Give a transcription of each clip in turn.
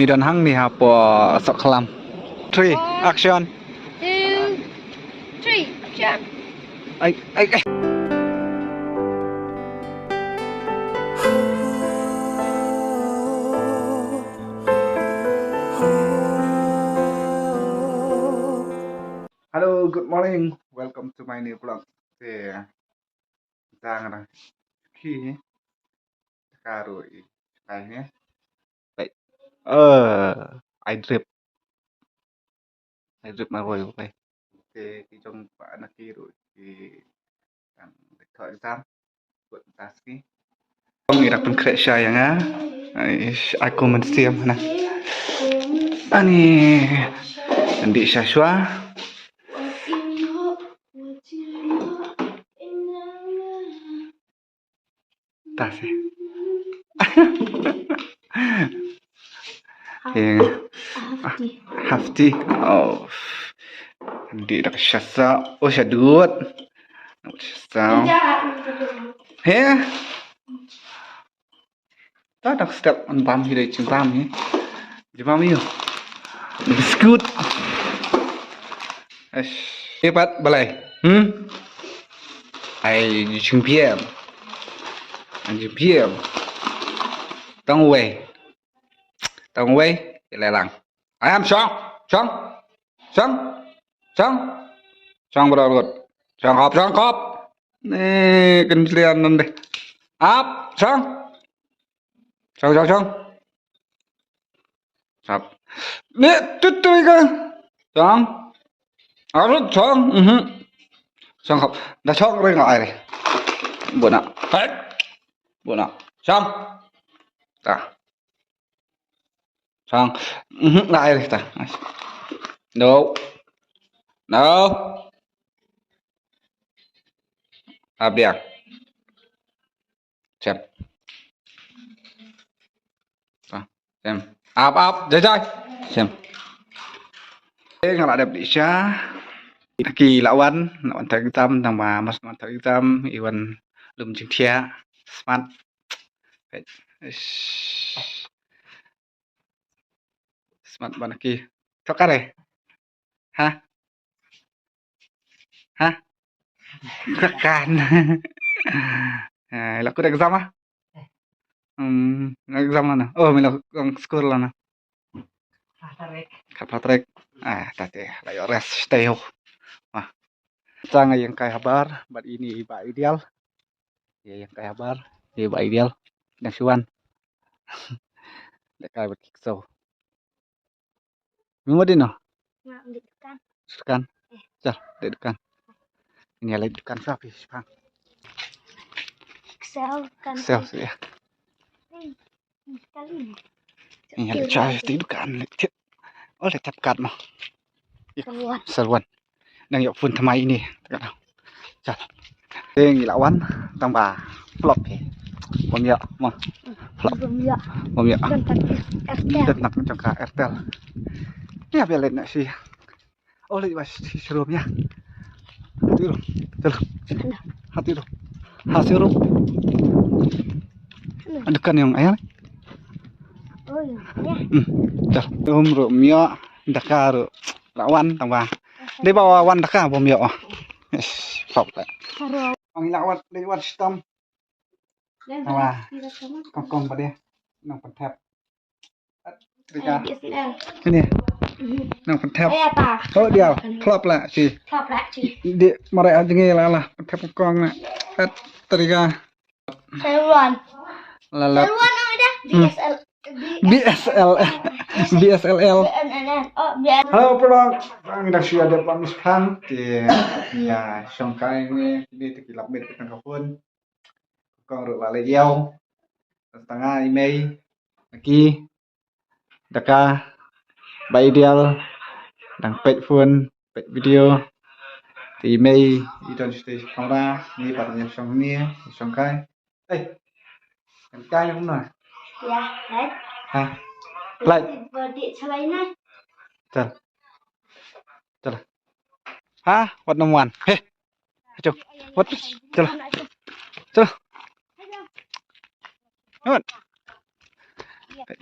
dan hang ni apa sok kelam. 3 action. 2, 3, action. Ai. Hello, good morning. Welcome to my new vlog. Thì đang là khi nhé, ca rồi này nhé. Vậy, I drip mà rồi vậy. Thì trong bạn là kia rồi thì đang thời gian buat taski. Ông nghĩ đặt pun kret saya nga. Aku mensiam na. Ani Andi Syashwa. Tak sih. Hafti. Oh. Andi dak syasa. Oh syadut. Syasa. He. Tak dak step on pam hi dai chung pam ni. Di pam ni. Biskut. Hebat balai. Ai chung PM. Anh PM. Tông quay lại lằng ai am xong vào đầu rồi xong họp nè cần liền luôn đây áp xong sập nè tút cơ xong áo rất xong học đã xong đây ngại này buồn ạ xong ta xong lại đây ta đâu áp đi xem áp chơi xem thế ngài lại đẹp đi cha kỳ lão anh thấy tâm thằng bà mà thấy tâm Iwan lùm chừng thia smart smart bạn kia cho cái này ha các can là cứ exam á exam là mình là school là nào Patrick tadi layo rest stay Sang yang kaya kabar bat ini Pak Ideal ya yang kaya kabar ya Pak Ideal yang suan dekat berkikso Mimo din no dekan jar dekan ini lagi dekan sapi pang sel ya ini ada cahaya di dekan oleh capkat mah seruan đang dọc phun tham ini chặt thế nghỉ lão ăn tăng bà flop thì bom nhựa mà flop bom nhựa rất nặng trong cả Airtel nè về lên lại xí ô lại bà serum nha hati dulu serum dekan yang ayah chặt rượu nhựa Dakar lawan tambah dia bawa wan Dakar bom yo flop lại ông lawan dia wan sistem tambah kongkong pada nang pentap ini nang pentap oh dia flop lại sih dia mereka jengi lah pentap kongkong nak teriga seruan lalat BSLL. Halo pelong, bang dah sudah ada pamis pang. Ya, songkai ini terkilap bed petang kapun. Kong ru balik yau. Setengah email lagi. Daka by Ideal dan pet phone, pet video. Email idon stage kamera ni patnya song ni songkai. Kan kai không nào? Dạ, đấy. Hả? Lại. Vừa điện cho lấy này. Chal. Ha, what no one. Hey. Chụp. What? Chal. What?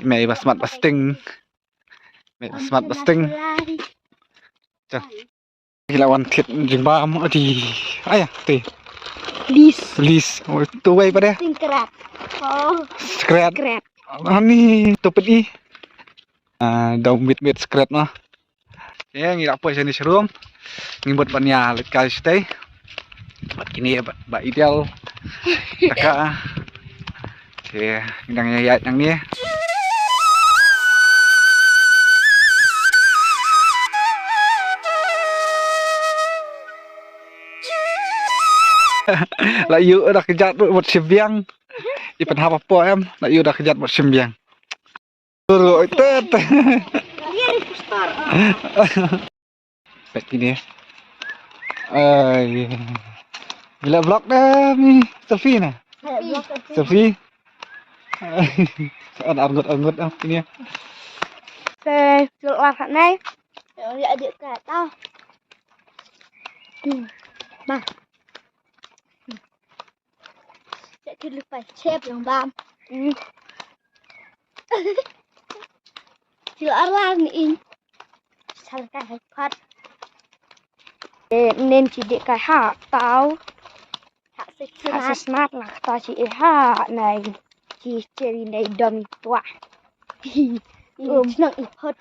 Mày bà smart bà sting Mẹ smart busting. Chà. Gila wan thiệt jing ba mo di. Ayah, teh. Please. Oh, tu way pa deh. Tingkrap. Oh. Scrat. Ani topet ni. Daw mit scrat mah. Ya, ngira apa sini serum. Ngimbut bannya let guys stay. Bat kini ya, ba ideal. Taka. Oke, ngidang ya yang ni. Lại yu dah kejat buat sembiang. Ipan apa em? Lại yu dah kejat buat sembiang. Turut tet. Dia di store. Baik ini. Gila vlog dah ni. Selfie nah. Selfie. Soal anggut ini. Về chuột lạc hạt này. Lại được cả tao. Mà. Sẽ cứ phải chép lòng bam. Chưa ra nghĩ. Sao cái hay phát. Nên chỉ để cái hạ tao. Hạ smart là tao chỉ hạ này. Chỉ cherry này đâm quá. Senang ikut.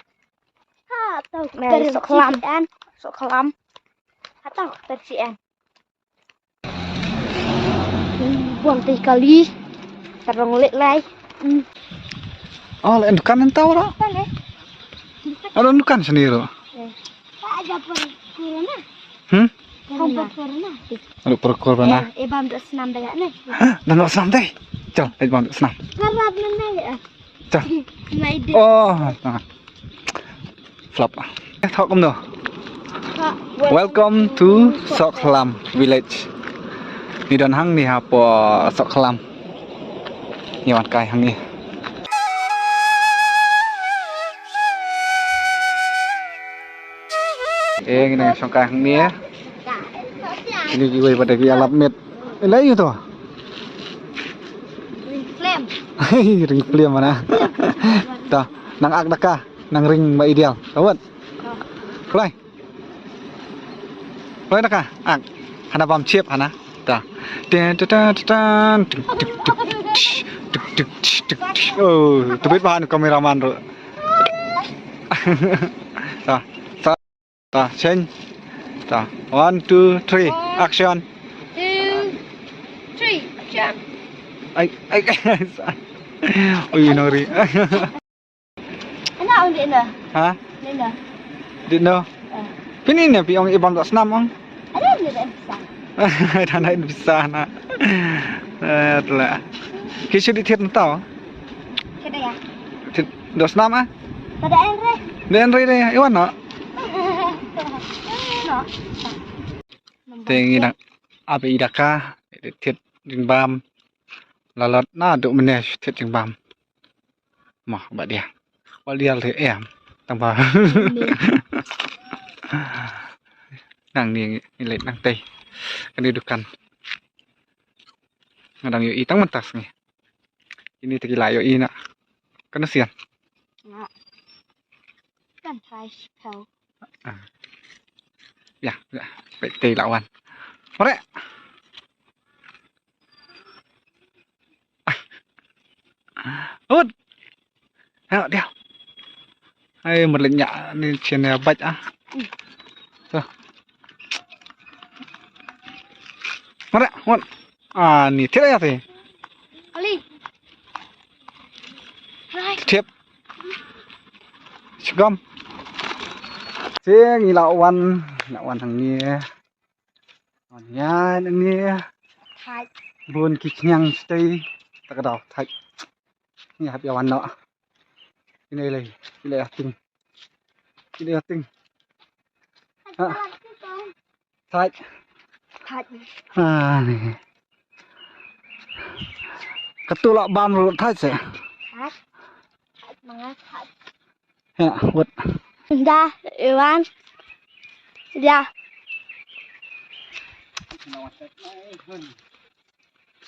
Ha, tahu tersian. Sok kelam. Ha, tahu tersian. Buang teh kali. Terong lek lai. Oh, lain dukan tahu ro. Boleh. Ada dukan sendiri. Tak ada corona. Corona. Ada corona. Bam dok senam dah ni. Dan dok senam deh. Jom, bam dok senam. Harap mana ya? Oh, flop. Thọ công nữa. Welcome to Soklam Village. Ni don hang ni ha po Soklam. Ni wan kai hang ni. Ni song kai hang ni. Ini giwe pada gi alap met. Lai tu. Ring flame mana? Dah, nang ak daka, nang ring ba ideal. Tawat. Kulai. Kulai daka, ak. Hana bam chip hana. Dah. Dan. Oh, tubit bahan kameraman ro. Dah. Dah, change. Dah. 1 2 3 action. 2 3 jump. Ai. Ui nori. Enak dia dah. Ha? Dia dah. Dino. Pini ni pi ong ibam tak senam ong. Ada dia dah besar. Tanah ini bisa nak. Telah. Kisah di tiada tahu. Kita ya. Dos senam ah. Pada Andre. Dan rei deh, iwan no. No. Tengi nak apa idaka? Tiada jimbam. Lalat na duk menes tiada jimbam. Mah, buat dia. Buat dia le tambah. Nang ni nilai nang teh. Kedudukan. Ngadang yoi tang mentas ni. Ini tegila yoi nak. Kena sian. Nak. Kan fresh kau. Ya, baik teh lawan. Mare. Ud. Ayo dia. Ai một lần nhạ nên channel bạch á. Rồi. Mare, hon. Ni thế ya thế. Ali. Hai. Thiếp. Gom. Thế nghi lão văn thằng nia. Còn nhá thằng nia. Hai. Buồn kịch nhang stay. Ta cái đầu thạch. Ni hấp yawan nọ. Ini là tinh. Ini là tinh. Thạch. Thạch. Ni. Ketulak bam rut thạch sih. Thạch. Thạch mana thạch. Ya, buat. Dah, Iwan. Dah.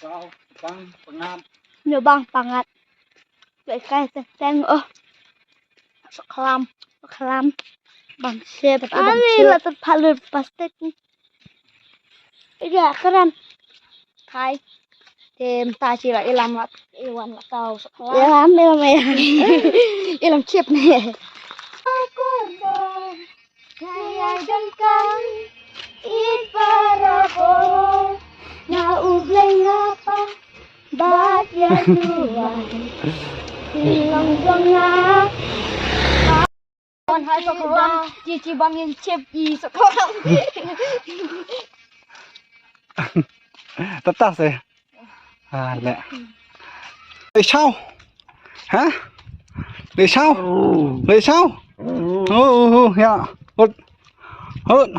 Sao, bang, pengat. Nhiều bang pangat. Vậy cái tên ngựa. Sok kelam. kelam bang chef ani là thật palut plastik iya keren hai tem ta chỉ là ilam là iwan là kau sekolah ilam ya ilam chip nih aku kaya jengkang iparako na ublay ngapa ba't yaduan ilang banga con hai sekolah cici bangin chip i sekolah tất rồi lẹ lấy sao hả lấy sao ya hốt hốt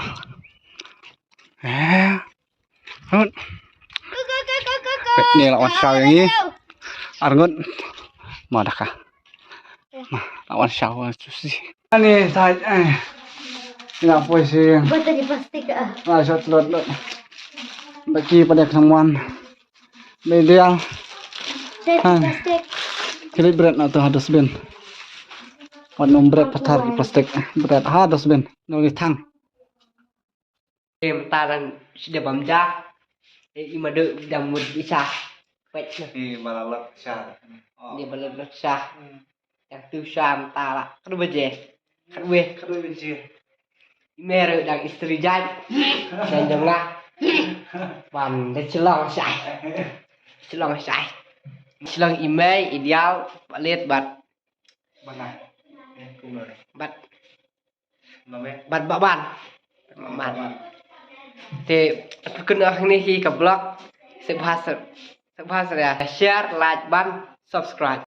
hốt ini lawan sao yang ini arngot mau dah kah lawan sao susi ini saya ini apa sih buat di plastik ah shot lot bagi pada kesemuan media plastik kiri berat atau harus ben warna berat patar di plastik berat harus ben nulis thang em ta đang sudah bamja ima de dang mud bisa pet balalat syar dia balat sah yang tu syam ta la kan beje kan we kedua biji mere dang istri jat dan jengah ban de celong sai celong email ideal lihat bat mana kumur bat lame bat baban man thì kena ni hi ka blog sebahasa ya share like ban subscribe